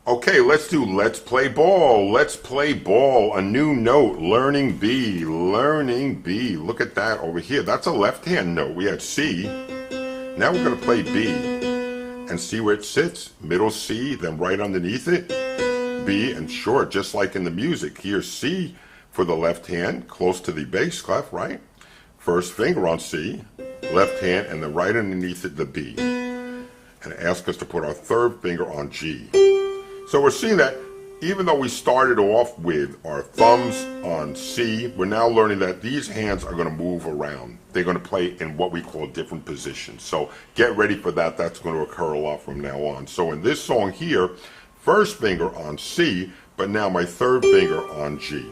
Okay, let's play ball. Let's play ball. A new note, learning B, learning B. Look at that over here. That's a left-hand note. We had C. Now we're going to play B and see where it sits. Middle C, then right underneath it, B, and short, just like in the music. Here's C for the left hand, close to the bass clef, right? First finger on C, left hand, and then right underneath it, the B. And ask us to put our third finger on G. So we're seeing that even though we started off with our thumbs on C, we're now learning that these hands are going to move around. They're going to play in what we call different positions. So get ready for that. That's going to occur a lot from now on. So in this song here, first finger on C, but now my third finger on G.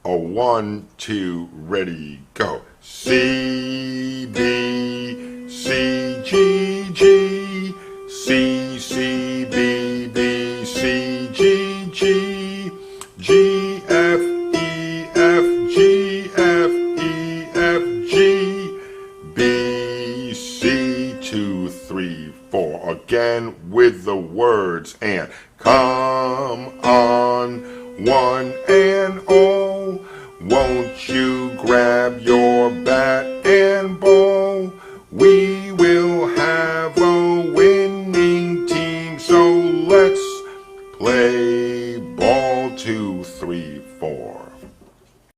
A 1, 2, ready, go. C, B, C, G, G, C, C, B, B, C, G, G, G, F, E, F, G, F, E, F, G, B, C, 2, 3, 4. Again with the words and come on, one and all.